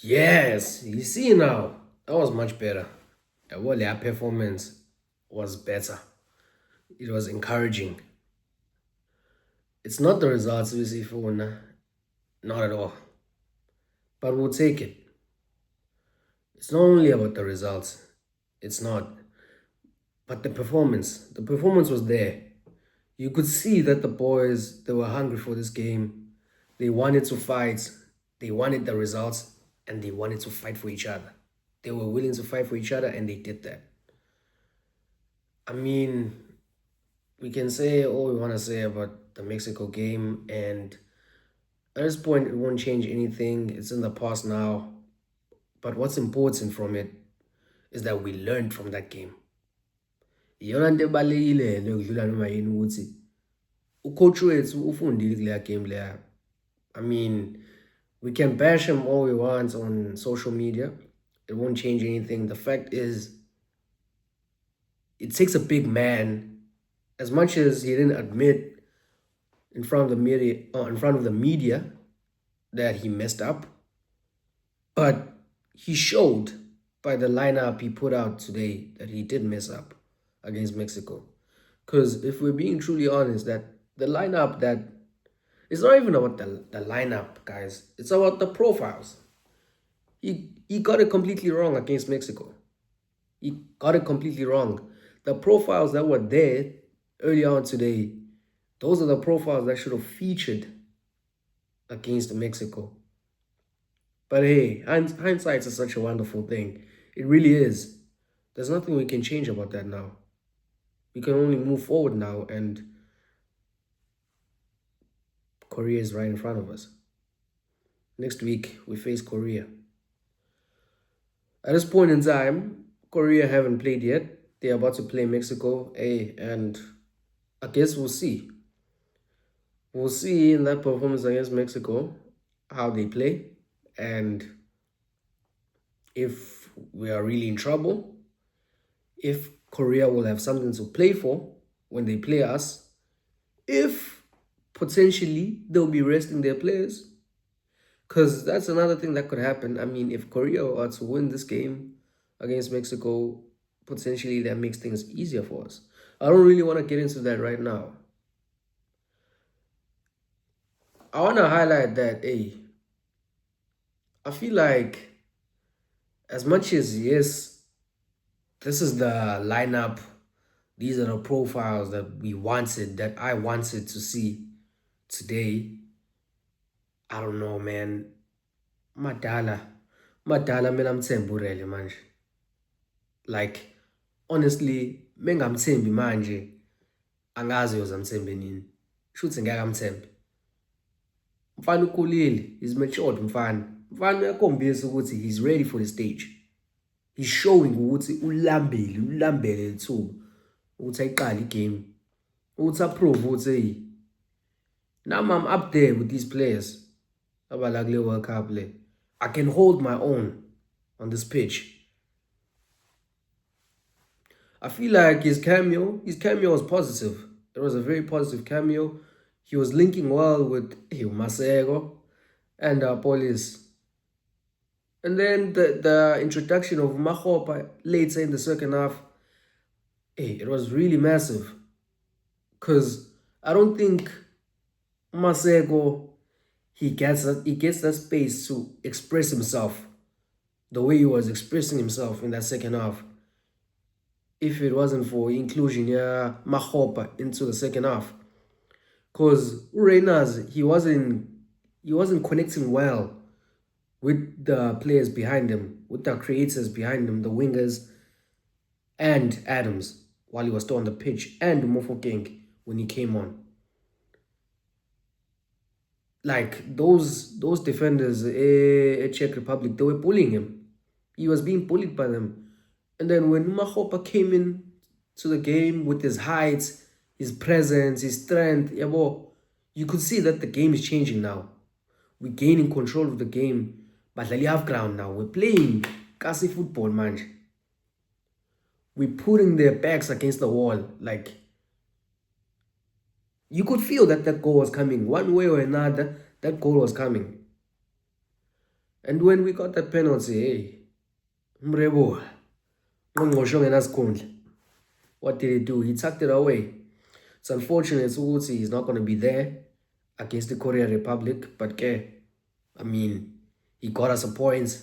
Yes, you see now, that was much better. Well, their performance was better. It was encouraging. It's not the results we see for Una, not at all. But we'll take it. It's not only about the results. It's not. But the performance. The performance was there. You could see that the boys, they were hungry for this game. They wanted to fight. They wanted the results. And they wanted to fight for each other. They were willing to fight for each other and they did that. I mean, we can say all we want to say about the Mexico game, and at this point, it won't change anything. It's in the past now. But what's important from it is that we learned from that game. Iyona nto ebalulekile le kudlula noma yini ukuthi ucoach wethu ufundile kuleya game leya. I mean, we can bash him all we want on social media. It won't change anything. The fact is, it takes a big man, as much as he didn't admit in front of the media that he messed up, but he showed by the lineup he put out today that he did mess up against Mexico. Because if we're being truly honest, that the lineup that it's not even about the lineup, guys. It's about the profiles. He got it completely wrong against Mexico. He got it completely wrong. The profiles that were there early on today, those are the profiles that should have featured against Mexico. But hey, hindsight is such a wonderful thing. It really is. There's nothing we can change about that now. We can only move forward now, and Korea is right in front of us. Next week, we face Korea. At this point in time, Korea haven't played yet. They're about to play Mexico, and I guess we'll see. We'll see in that performance against Mexico how they play, and if we are really in trouble, if Korea will have something to play for when they play us, if potentially they'll be resting their players. Because that's another thing that could happen. I mean, if Korea are to win this game against Mexico, potentially that makes things easier for us. I don't really want to get into that right now. I want to highlight that, I feel like as much as, yes, this is the lineup, these are the profiles that we wanted, that I wanted to see today. I don't know, man. Madala mina mthembu urele manje. Like, honestly, mengamthembi manje, angazi uyozamthembe nini. Shuthi ngeke amthembe. Mfana ukhulile, he's matured mfana. Mfana uyakhombisa ukuthi he's ready for the stage. He's showing ukuthi ulambele lithuba ukuthi ayiqale igame. Ukuthi approve ukuthi hey, now I'm up there with these players. Abala kule World Cup le. I can hold my own on this pitch. I feel like his cameo was positive. It was a very positive cameo. He was linking well with Masego and Police. And then the introduction of Mahopa later in the second half, it was really massive. Because I don't think Masego, he gets that space to express himself the way he was expressing himself in that second half. If it wasn't for inclusion, Mahopa into the second half. Because Reyners, he wasn't connecting well with the players behind him, with the creators behind him, the wingers, and Adams while he was still on the pitch, and Mofokeng when he came on. Like those defenders, Czech Republic, they were bullying him. He was being bullied by them. And then when Mahopa came in to the game with his height, his presence, his strength, you could see that the game is changing now. We're gaining control of the game. But we have ground now. We're playing Kasi football, man. We're putting their backs against the wall. Like, you could feel that goal was coming. One way or another, that goal was coming. And when we got that penalty, hey, Mrebo, what did he do? He tucked it away. It's unfortunate Suguti is not going to be there against the Korea Republic, but I mean, he got us a point.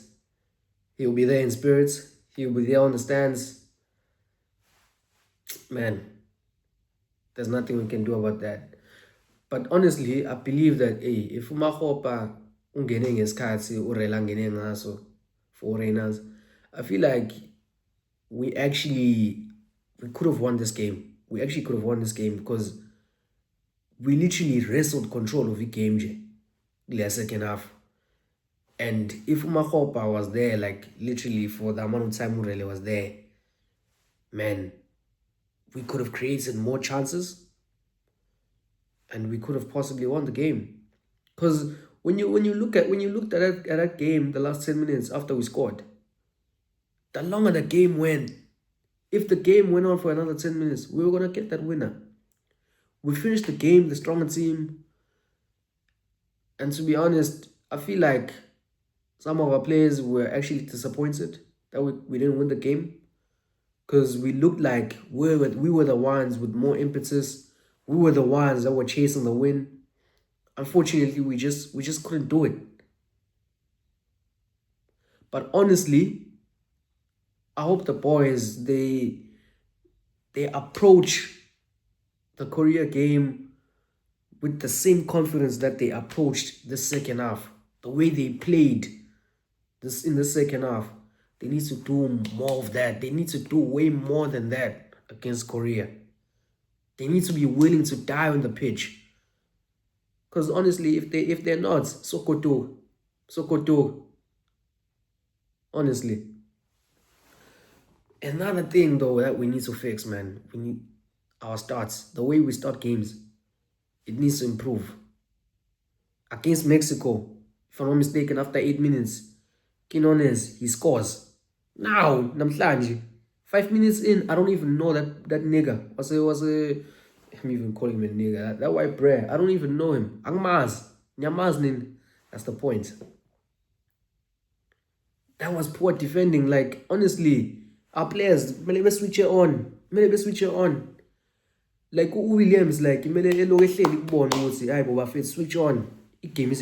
He'll be there in spirits. He'll be there on the stands. Man, there's nothing we can do about that. But honestly, I believe that if uMakgopa ungene ngesikhathi uRela ngene ngaso for Reyners, I feel like we could have won this game. We actually could have won this game because we literally wrestled control of the game the second half. And if uMakgopa was there, like literally for the amount of time Urele was there, man, we could have created more chances and we could have possibly won the game. Because when you looked at that game, the last 10 minutes after we scored, the longer the game went, if the game went on for another 10 minutes, we were gonna get that winner. We finished the game, the stronger team. And to be honest, I feel like some of our players were actually disappointed that we didn't win the game. Because we looked like we were the ones with more impetus. We were the ones that were chasing the win. Unfortunately, we just couldn't do it. But honestly, I hope the boys they approach the Korea game with the same confidence that they approached the second half. The way they played this in the second half. They need to do more of that. They need to do way more than that against Korea. They need to be willing to die on the pitch. Because honestly, if they're not, Sokoto. Honestly. Another thing though that we need to fix, man. We need our starts. The way we start games. It needs to improve. Against Mexico, if I'm not mistaken, after 8 minutes, Quinones, he scores. Now, namhlanje, 5 minutes in, I don't even know that nigga. I'm even calling him a nigga. That white brer, I don't even know him. Angmaz. Nyamaz nin. That's the point. That was poor defending. Like, honestly, our players, maybe switch it on. Like, Williams, like, switch on. Game is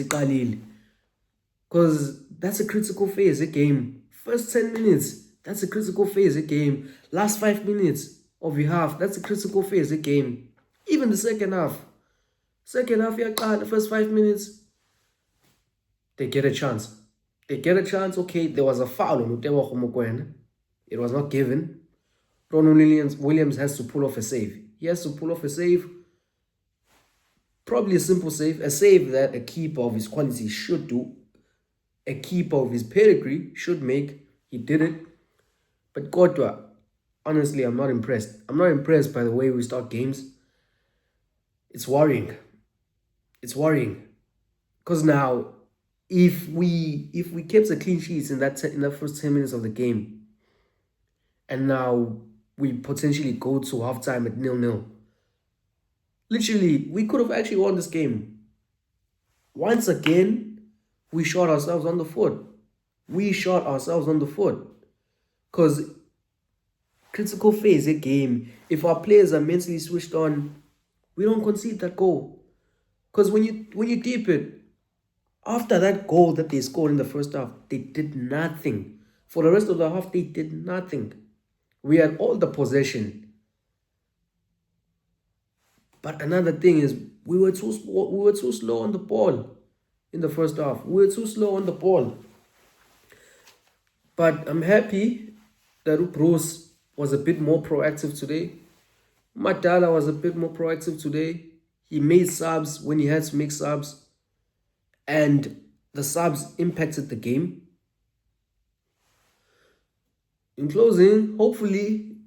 because that's a critical phase a game. First 10 minutes, that's a critical phase a game. Last 5 minutes of your half, that's a critical phase a game. Even the second half. The first 5 minutes, they get a chance. Okay, there was a foul on Utewa Khomokwena. It was not given. Ron Williams has to pull off a save. He has to pull off a save. Probably a simple save. A save that a keeper of his quality should do. A keeper of his pedigree should make. He did it. But Kotwa, honestly, I'm not impressed. I'm not impressed by the way we start games. It's worrying. Because now, if we kept the clean sheets in the first 10 minutes of the game, and now we potentially go to halftime at 0-0, literally, we could have actually won this game. Once again, we shot ourselves on the foot. Because critical phase a game, if our players are mentally switched on, we don't concede that goal. Because when you deep it, after that goal that they scored in the first half, they did nothing. For the rest of the half, they did nothing. We had all the possession. But another thing is, we were too slow on the ball in the first half. We were too slow on the ball. But I'm happy that Bruce was a bit more proactive today. Madala was a bit more proactive today. He made subs when he had to make subs. And the subs impacted the game. In closing, hopefully,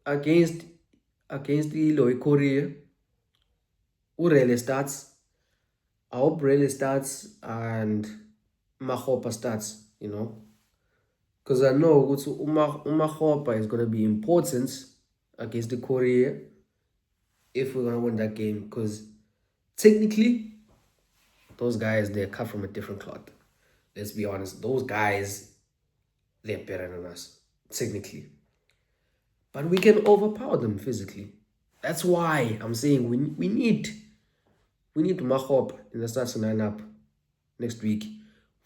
against the Iloy Korea, Urele starts. I hope Urele starts and Makgopa starts, Because I know Makgopa is going to be important against the Korea if we're going to win that game. Because technically, those guys, they're cut from a different cloth. let's be honest, those guys, they're better than us, technically. But we can overpower them physically. That's why I'm saying we need Mahop in the starting lineup next week.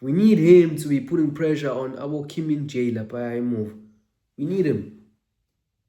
We need him to be putting pressure on our Kim in jail by move. We need him.